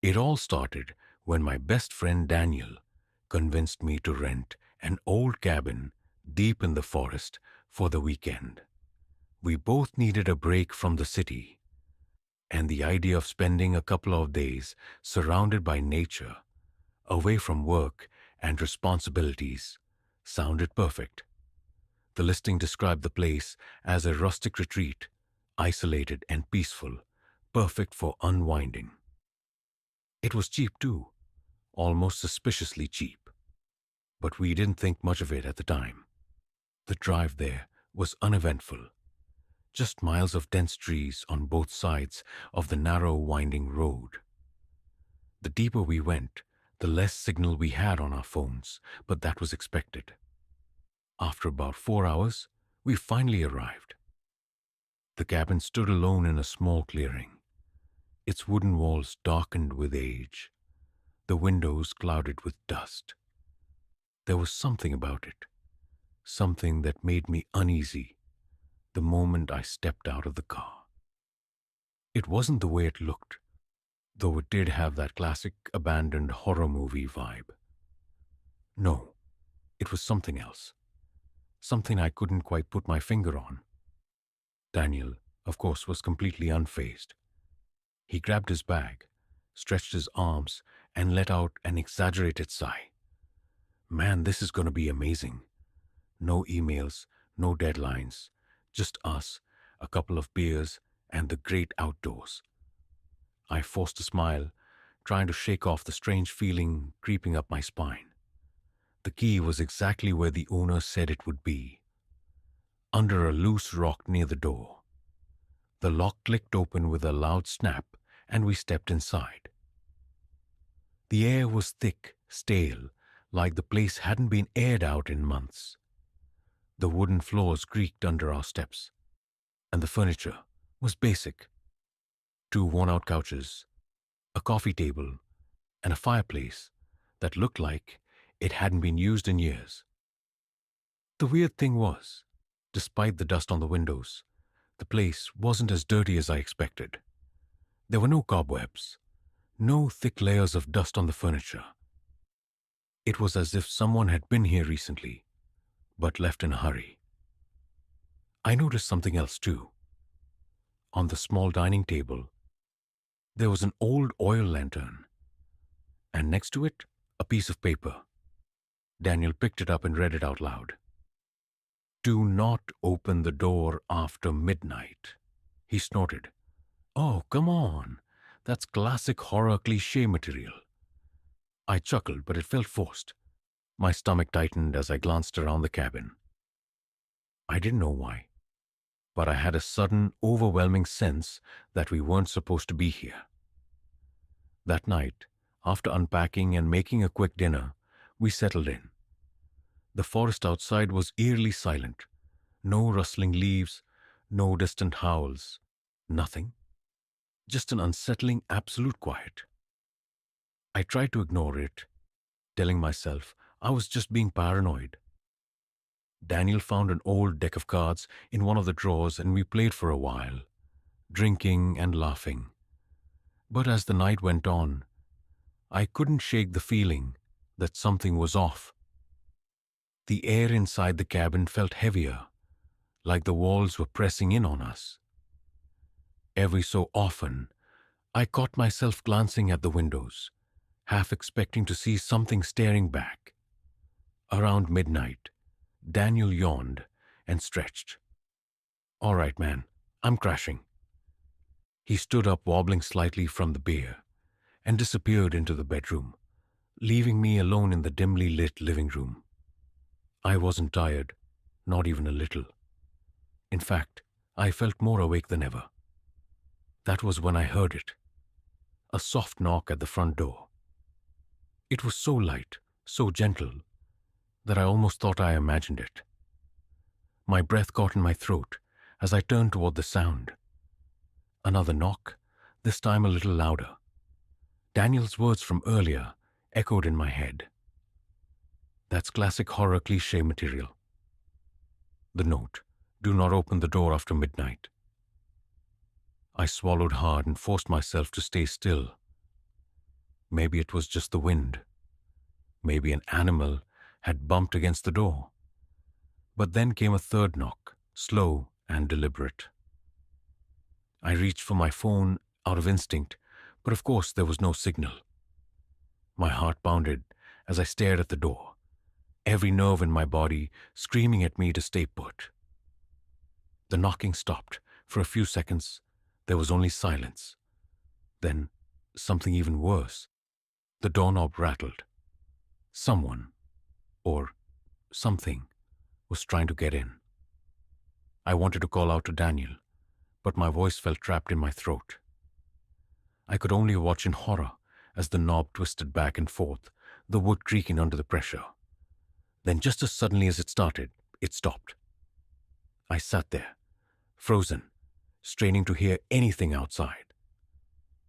It all started when my best friend Daniel convinced me to rent an old cabin deep in the forest for the weekend. We both needed a break from the city, and the idea of spending a couple of days surrounded by nature, away from work and responsibilities, sounded perfect. The listing described the place as a rustic retreat, isolated and peaceful, perfect for unwinding. It was cheap too, almost suspiciously cheap, but we didn't think much of it at the time. The drive there was uneventful, just miles of dense trees on both sides of the narrow, winding road. The deeper we went, the less signal we had on our phones, but that was expected. After about 4 hours, we finally arrived. The cabin stood alone in a small clearing, its wooden walls darkened with age, the windows clouded with dust. There was something about it, something that made me uneasy the moment I stepped out of the car. It wasn't the way it looked, though it did have that classic abandoned horror movie vibe. No, it was something else, something I couldn't quite put my finger on. Daniel, of course, was completely unfazed. He grabbed his bag, stretched his arms, and let out an exaggerated sigh. Man, this is going to be amazing. No emails, no deadlines, just us, a couple of beers, and the great outdoors. I forced a smile, trying to shake off the strange feeling creeping up my spine. The key was exactly where the owner said it would be, under a loose rock near the door. The lock clicked open with a loud snap, and we stepped inside. The air was thick, stale, like the place hadn't been aired out in months. The wooden floors creaked under our steps, and the furniture was basic. 2 worn-out couches, a coffee table, and a fireplace that looked like it hadn't been used in years. The weird thing was, despite the dust on the windows, the place wasn't as dirty as I expected. There were no cobwebs, no thick layers of dust on the furniture. It was as if someone had been here recently, but left in a hurry. I noticed something else too. On the small dining table, there was an old oil lantern, and next to it, a piece of paper. Daniel picked it up and read it out loud. "Do not open the door after midnight," he snorted. Oh, come on. That's classic horror cliché material. I chuckled, but it felt forced. My stomach tightened as I glanced around the cabin. I didn't know why, but I had a sudden, overwhelming sense that we weren't supposed to be here. That night, after unpacking and making a quick dinner, we settled in. The forest outside was eerily silent. No rustling leaves, no distant howls, nothing. Just an unsettling, absolute quiet. I tried to ignore it, telling myself I was just being paranoid. Daniel found an old deck of cards in one of the drawers and we played for a while, drinking and laughing. But as the night went on, I couldn't shake the feeling that something was off. The air inside the cabin felt heavier, like the walls were pressing in on us. Every so often, I caught myself glancing at the windows, half expecting to see something staring back. Around midnight, Daniel yawned and stretched. "All right, man, I'm crashing." He stood up, wobbling slightly from the beer, and disappeared into the bedroom, leaving me alone in the dimly lit living room. I wasn't tired, not even a little. In fact, I felt more awake than ever. That was when I heard it. A soft knock at the front door. It was so light, so gentle, that I almost thought I imagined it. My breath caught in my throat as I turned toward the sound. Another knock, this time a little louder. Daniel's words from earlier echoed in my head. That's classic horror cliché material. The note, "Do not open the door after midnight." I swallowed hard and forced myself to stay still. Maybe it was just the wind. Maybe an animal had bumped against the door. But then came a third knock, slow and deliberate. I reached for my phone out of instinct, but of course there was no signal. My heart pounded as I stared at the door, every nerve in my body screaming at me to stay put. The knocking stopped. For a few seconds, there was only silence. Then, something even worse. The doorknob rattled. Someone, or something, was trying to get in. I wanted to call out to Daniel, but my voice felt trapped in my throat. I could only watch in horror as the knob twisted back and forth, the wood creaking under the pressure. Then, just as suddenly as it started, it stopped. I sat there, frozen, straining to hear anything outside.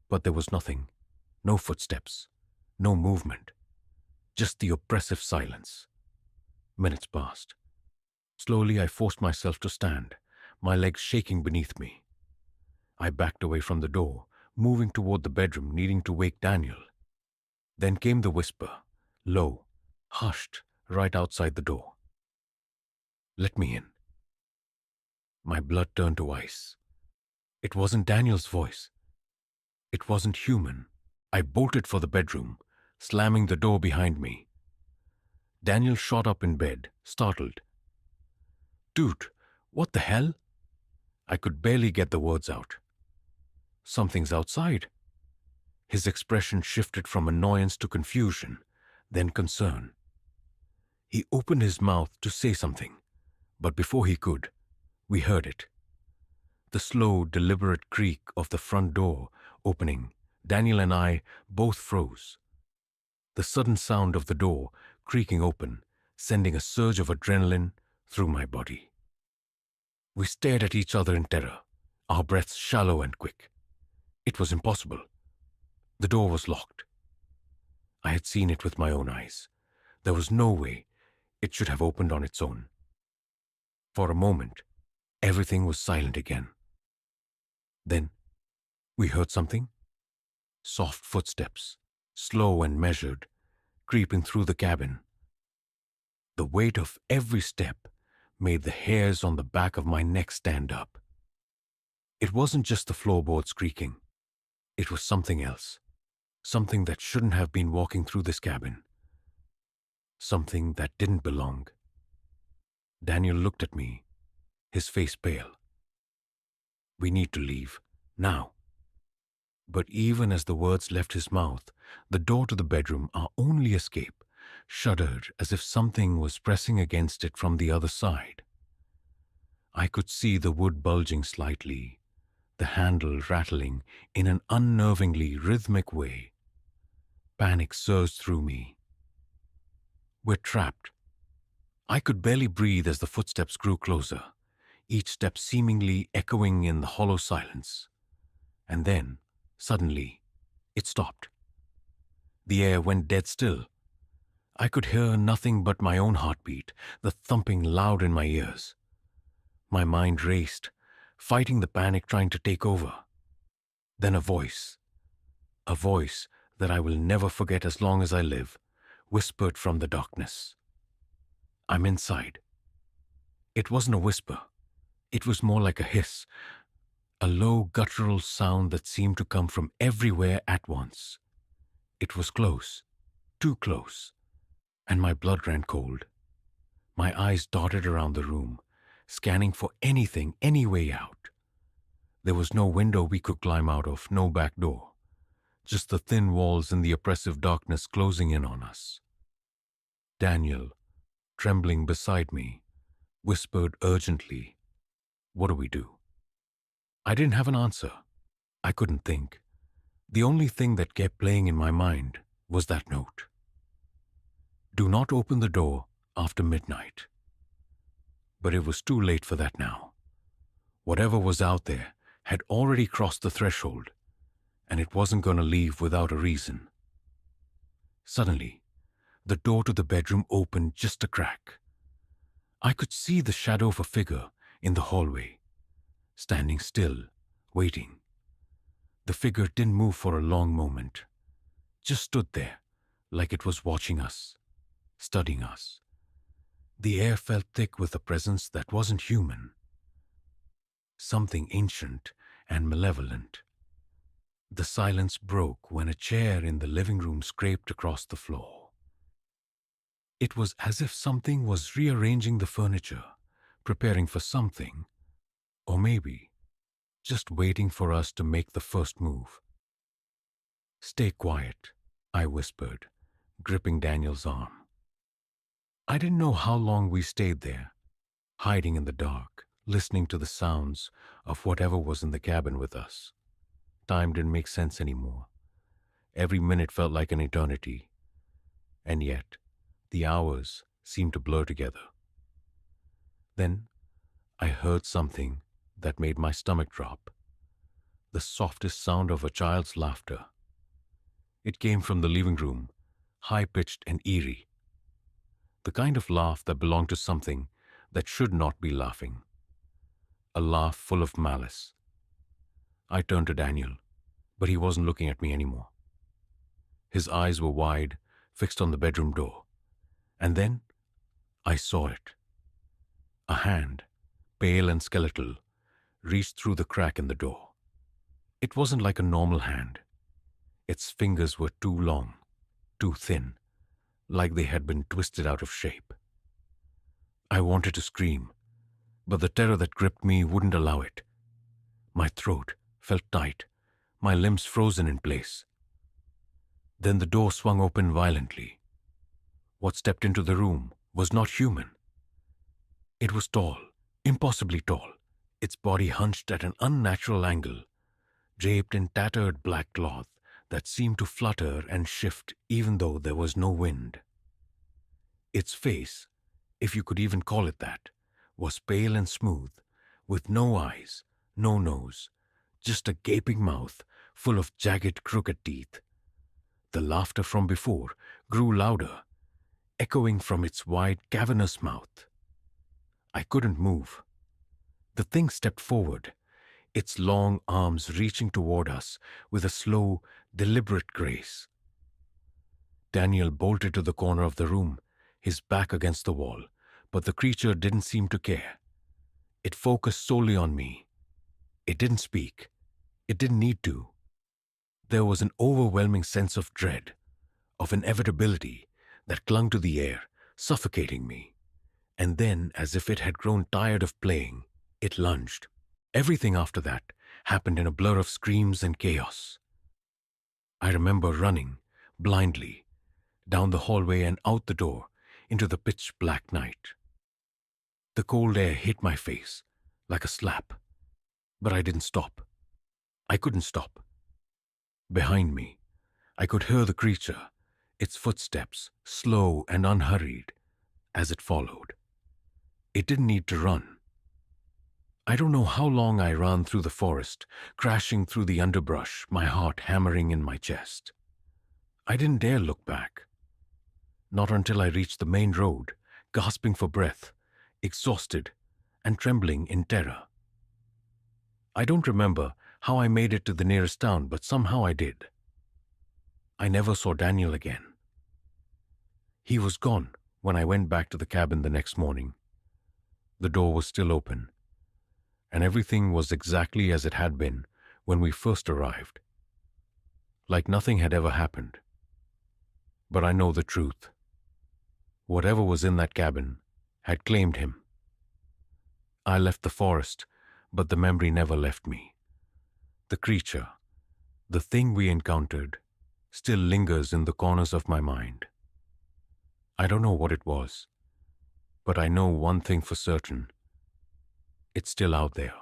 But there was nothing, no footsteps, no movement, just the oppressive silence. Minutes passed. Slowly I forced myself to stand, my legs shaking beneath me. I backed away from the door, moving toward the bedroom, needing to wake Daniel. Then came the whisper, low, hushed, right outside the door. "Let me in." My blood turned to ice. It wasn't Daniel's voice. It wasn't human. I bolted for the bedroom, slamming the door behind me. Daniel shot up in bed, startled. "Dude, what the hell?" I could barely get the words out. "Something's outside." His expression shifted from annoyance to confusion, then concern. He opened his mouth to say something, but before he could, we heard it. The slow, deliberate creak of the front door opening. Daniel and I both froze. The sudden sound of the door creaking open, sending a surge of adrenaline through my body. We stared at each other in terror, our breaths shallow and quick. It was impossible. The door was locked. I had seen it with my own eyes. There was no way it should have opened on its own. For a moment, everything was silent again. Then, we heard something. Soft footsteps, slow and measured, creeping through the cabin. The weight of every step made the hairs on the back of my neck stand up. It wasn't just the floorboards creaking. It was something else. Something that shouldn't have been walking through this cabin. Something that didn't belong. Daniel looked at me, his face pale. "We need to leave, now." But even as the words left his mouth, the door to the bedroom, our only escape, shuddered as if something was pressing against it from the other side. I could see the wood bulging slightly, the handle rattling in an unnervingly rhythmic way. Panic surged through me. We're trapped. I could barely breathe as the footsteps grew closer, each step seemingly echoing in the hollow silence. And then, suddenly, it stopped. The air went dead still. I could hear nothing but my own heartbeat, the thumping loud in my ears. My mind raced, fighting the panic trying to take over. Then a voice that I will never forget as long as I live, whispered from the darkness. "I'm inside." It wasn't a whisper. It was more like a hiss, a low guttural sound that seemed to come from everywhere at once. It was close, too close, and my blood ran cold. My eyes darted around the room, scanning for anything, any way out. There was no window we could climb out of, no back door, just the thin walls and the oppressive darkness closing in on us. Daniel, trembling beside me, whispered urgently, "What do we do?" I didn't have an answer. I couldn't think. The only thing that kept playing in my mind was that note. "Do not open the door after midnight." But it was too late for that now. Whatever was out there had already crossed the threshold, and it wasn't going to leave without a reason. Suddenly, the door to the bedroom opened just a crack. I could see the shadow of a figure in the hallway, standing still, waiting. The figure didn't move for a long moment. just stood there, like it was watching us, studying us. The air felt thick with a presence that wasn't human, something ancient and malevolent. The silence broke when a chair in the living room scraped across the floor. It was as if something was rearranging the furniture, preparing for something, or maybe just waiting for us to make the first move. "Stay quiet," I whispered, gripping Daniel's arm. I didn't know how long we stayed there, hiding in the dark, listening to the sounds of whatever was in the cabin with us. Time didn't make sense anymore. Every minute felt like an eternity, and yet the hours seemed to blur together. Then I heard something that made my stomach drop. The softest sound of a child's laughter. It came from the living room, high-pitched and eerie. The kind of laugh that belonged to something that should not be laughing. A laugh full of malice. I turned to Daniel, but he wasn't looking at me anymore. His eyes were wide, fixed on the bedroom door. And then I saw it. A hand, pale and skeletal, reached through the crack in the door. It wasn't like a normal hand. Its fingers were too long, too thin, like they had been twisted out of shape. I wanted to scream, but the terror that gripped me wouldn't allow it. My throat felt tight, my limbs frozen in place. Then the door swung open violently. What stepped into the room was not human. It was tall, impossibly tall, its body hunched at an unnatural angle, draped in tattered black cloth that seemed to flutter and shift even though there was no wind. Its face, if you could even call it that, was pale and smooth, with no eyes, no nose, just a gaping mouth full of jagged, crooked teeth. The laughter from before grew louder, echoing from its wide, cavernous mouth. I couldn't move. The thing stepped forward, its long arms reaching toward us with a slow, deliberate grace. Daniel bolted to the corner of the room, his back against the wall, but the creature didn't seem to care. It focused solely on me. It didn't speak. It didn't need to. There was an overwhelming sense of dread, of inevitability, that clung to the air, suffocating me. And then, as if it had grown tired of playing, it lunged. Everything after that happened in a blur of screams and chaos. I remember running, blindly, down the hallway and out the door, into the pitch-black night. The cold air hit my face, like a slap. But I didn't stop. I couldn't stop. Behind me, I could hear the creature, its footsteps, slow and unhurried, as it followed. It didn't need to run. I don't know how long I ran through the forest, crashing through the underbrush, my heart hammering in my chest. I didn't dare look back. Not until I reached the main road, gasping for breath, exhausted and trembling in terror. I don't remember how I made it to the nearest town, but somehow I did. I never saw Daniel again. He was gone when I went back to the cabin the next morning. The door was still open, and everything was exactly as it had been when we first arrived. Like nothing had ever happened. But I know the truth. Whatever was in that cabin had claimed him. I left the forest, but the memory never left me. The creature, the thing we encountered, still lingers in the corners of my mind. I don't know what it was, but I know one thing for certain. It's still out there.